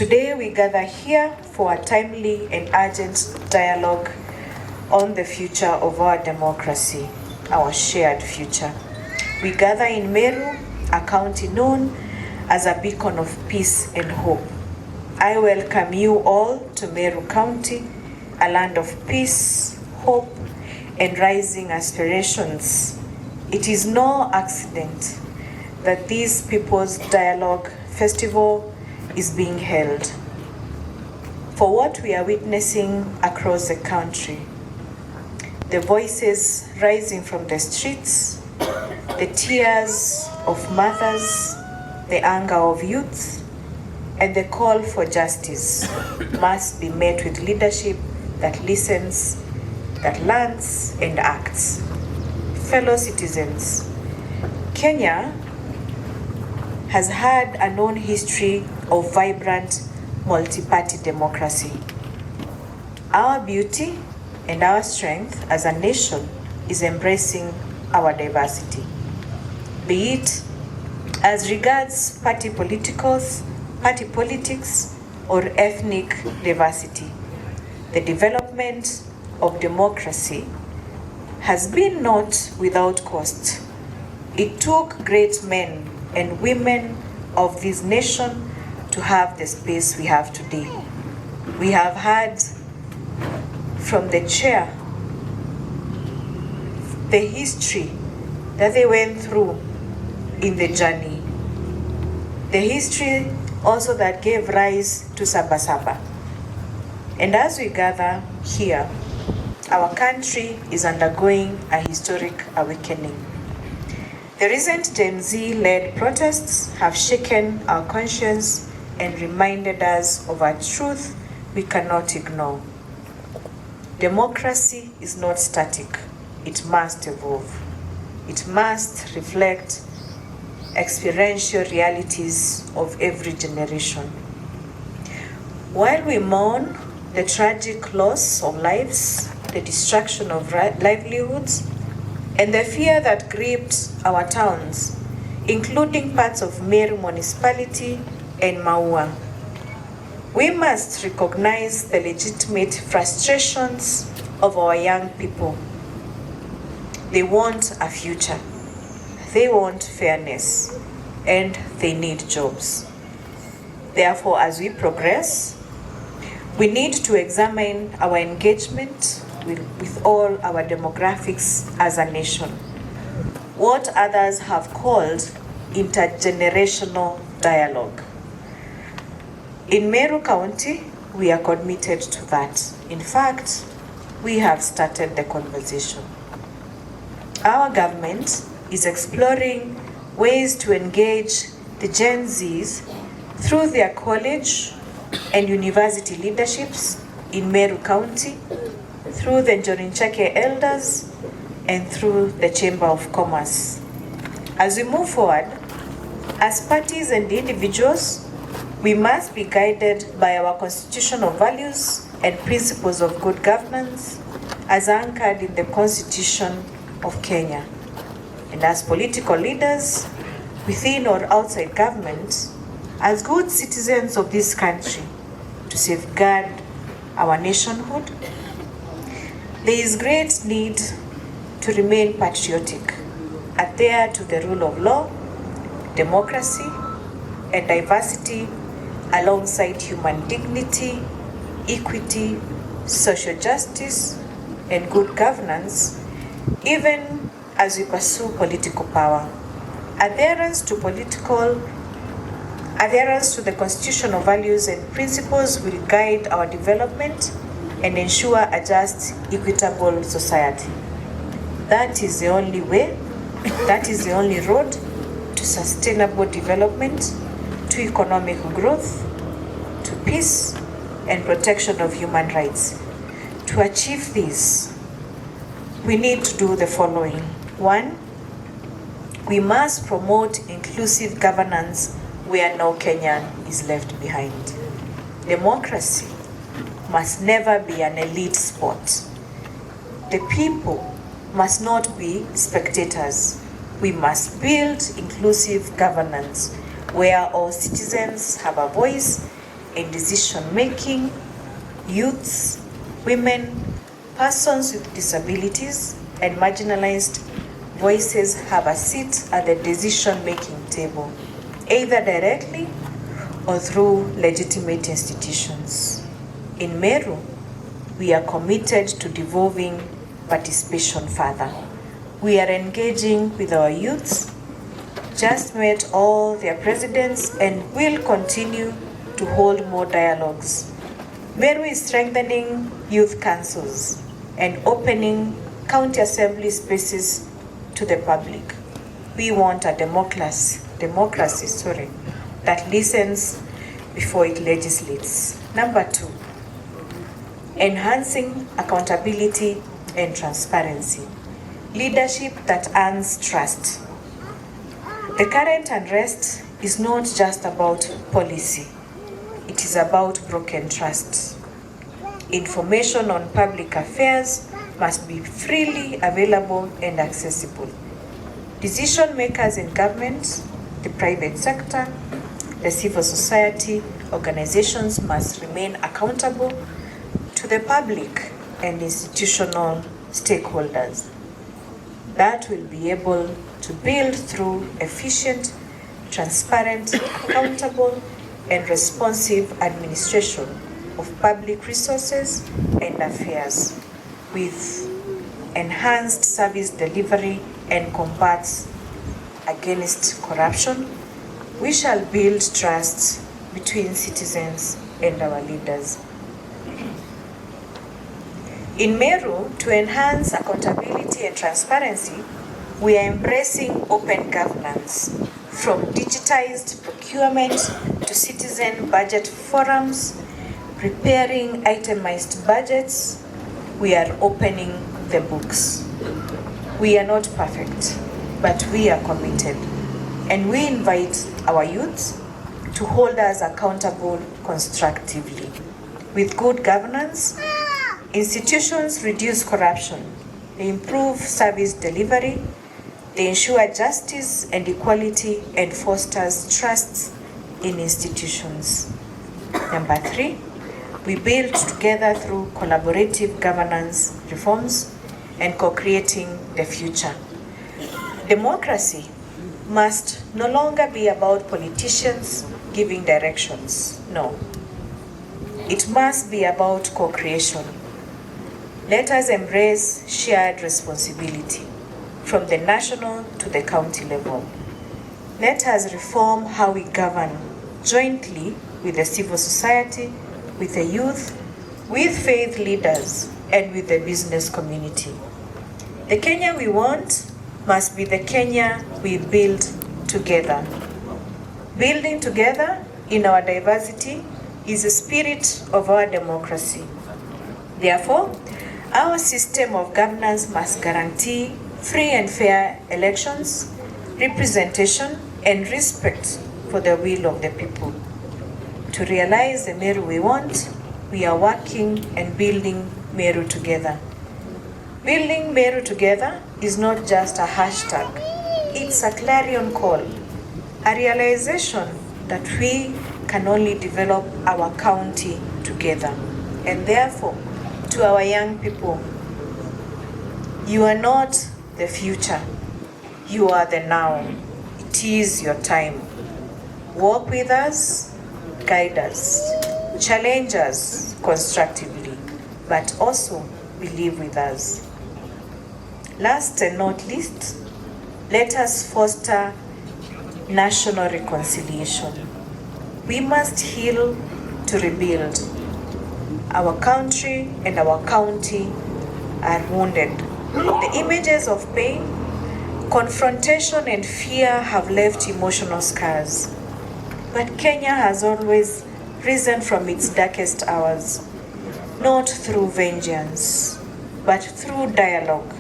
Today we gather here for a timely and urgent dialogue on the future of our democracy, our shared future. We gather in Meru, a county known as a beacon of peace and hope. I welcome you all to Meru County, a land of peace, hope, and rising aspirations. It is no accident that this People's Dialogue Festival is being held. For what we are witnessing across the country, the voices rising from the streets, the tears of mothers, the anger of youth, and the call for justice must be met with leadership that listens, that learns, and acts. Fellow citizens, Kenya has had a known history of vibrant multi-party democracy. Our beauty and our strength as a nation is embracing our diversity, be it as regards party politics or ethnic diversity. The development of democracy has been not without cost. It took great men and women of this nation to have the space we have today. We have had from the chair the history that they went through in the journey. The history also that gave rise to Sabasaba. And as we gather here, our country is undergoing a historic awakening. The recent Gen Z-led protests have shaken our conscience and reminded us of a truth we cannot ignore. Democracy is not static. It must evolve. It must reflect experiential realities of every generation. While we mourn the tragic loss of lives, the destruction of livelihoods, and the fear that gripped our towns, including parts of Meru municipality and Maua, we must recognize the legitimate frustrations of our young people. They want a future, they want fairness, and they need jobs. Therefore, as we progress, we need to examine our engagement with all our demographics as a nation. What others have called intergenerational dialogue. In Meru County, we are committed to that. In fact, we have started the conversation. Our government is exploring ways to engage the Gen Zs through their college and university leaderships in Meru County, through the Njorinchake elders, and through the Chamber of Commerce. As we move forward, as parties and individuals, we must be guided by our constitutional values and principles of good governance as anchored in the Constitution of Kenya. And as political leaders, within or outside government, as good citizens of this country, to safeguard our nationhood, there is great need to remain patriotic, adhere to the rule of law, democracy, and diversity alongside human dignity, equity, social justice, and good governance, even as we pursue political power. Adherence to the constitutional values and principles will guide our development and ensure a just, equitable society. That is the only way, that is the only road to sustainable development, to economic growth, to peace and protection of human rights. To achieve this, we need to do the following. 1, we must promote inclusive governance where no Kenyan is left behind. Democracy must never be an elite sport. The people must not be spectators. We must build inclusive governance where all citizens have a voice and decision-making, youths, women, persons with disabilities, and marginalized voices have a seat at the decision-making table, either directly or through legitimate institutions. In Meru, we are committed to devolving participation further. We are engaging with our youths, just met all their presidents, and will continue to hold more dialogues. Meru is strengthening youth councils and opening county assembly spaces to the public. We want a democracy that listens before it legislates. Number 2, enhancing accountability and transparency. Leadership that earns trust. The current unrest is not just about policy. It is about broken trust. Information on public affairs must be freely available and accessible. Decision makers in government, the private sector, the civil society organizations must remain accountable to the public and institutional stakeholders. That will be able to build through efficient, transparent, accountable, and responsive administration of public resources and affairs with enhanced service delivery and combats against corruption. We shall build trust between citizens and our leaders. In Meru, to enhance accountability and transparency, we are embracing open governance, from digitized procurement to citizen budget forums, preparing itemized budgets. We are opening the books. We are not perfect, but we are committed, and we invite our youth to hold us accountable constructively. With good governance, institutions reduce corruption, they improve service delivery, they ensure justice and equality, and fosters trust in institutions. Number 3, we build together through collaborative governance reforms and co-creating the future. Democracy must no longer be about politicians giving directions. No. It must be about co-creation. Let us embrace shared responsibility from the national to the county level. Let us reform how we govern jointly with the civil society, with the youth, with faith leaders, and with the business community. The Kenya we want must be the Kenya we build together. Building together in our diversity is the spirit of our democracy. Therefore, our system of governance must guarantee free and fair elections, representation, and respect for the will of the people. To realize the Meru we want, we are working and building Meru together. Building Meru together is not just a hashtag, it's a clarion call, a realization that we can only develop our county together. And therefore, to our young people, you are not the future, you are the now. It is your time. Walk with us, guide us, challenge us constructively, but also believe with us. Last and not least, let us foster national reconciliation. We must heal to rebuild. Our country and our county are wounded. The images of pain, confrontation, and fear have left emotional scars. But Kenya has always risen from its darkest hours, not through vengeance, but through dialogue,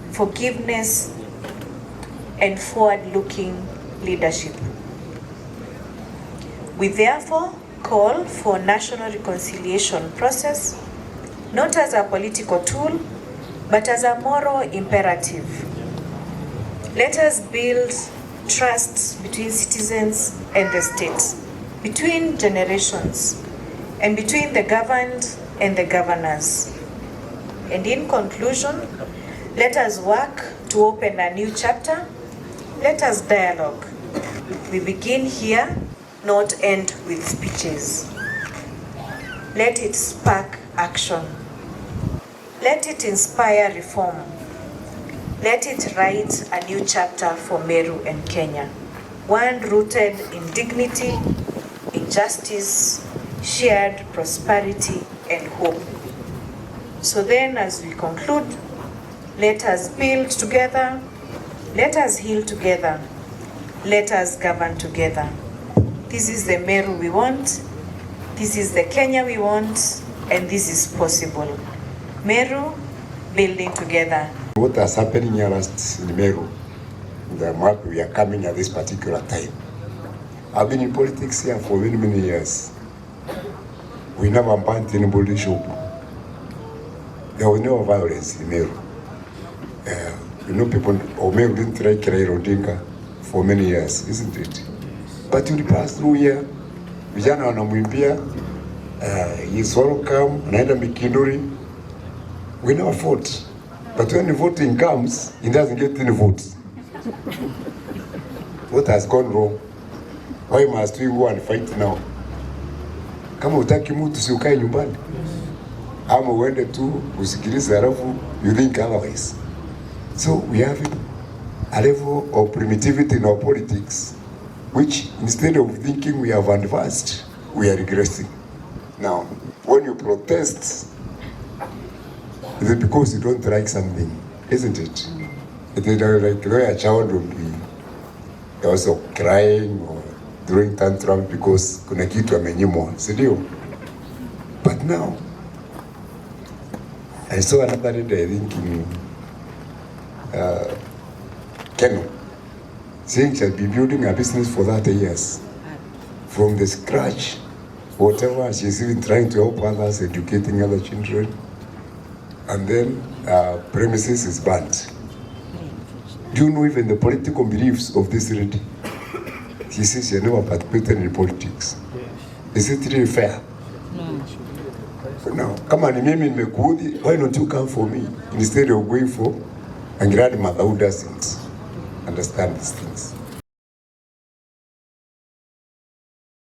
forgiveness, and forward-looking leadership. We therefore call for national reconciliation process, not as a political tool, but as a moral imperative. Let us build trust between citizens and the state, between generations, and between the governed and the governors. And in conclusion, let us work to open a new chapter. Let us dialogue. We begin here, not end with speeches. Let it spark action. Let it inspire reform. Let it write a new chapter for Meru and Kenya, one rooted in dignity, in justice, shared prosperity, and hope. So then, as we conclude, let us build together, let us heal together, let us govern together. This is the Meru we want, this is the Kenya we want, and this is possible. Meru, building together. What is happening here in Meru, the map we are coming at this particular time. I've been in politics here for many, many years. We never banned anybody shop. There was no violence in Meru. People of Meru didn't try Raila Odinga for many years, isn't it? But when you pass through here, vijana wanamwimbia, he's welcome, anaenda Mikindori. We never fought. But when the voting comes, he doesn't get any votes. What has gone wrong? Why must we go and fight now? Kama utaki mtu si ukae nyumbani. Ama uende tu usikilize halafu you think otherwise. So we have a level of primitivity in our politics, which instead of thinking we have advanced, we are regressing. Now, when you protest, is it because you don't like something, isn't it? It is like a child would be also crying or throwing tantrum because kuna kitu amenyimwa, si ndio? But now, I saw another day, I think in Kenya, saying she'll be building a business for 30 years. From the scratch, whatever, she's even trying to help others, educating other children. And then premises is banned. Do you know even the political beliefs of this lady? She says she never participated in politics. Is it really fair? No. Kama ni mimi nimekuudhi, why don't you come for me instead of going for a grandmother who doesn't understand these things?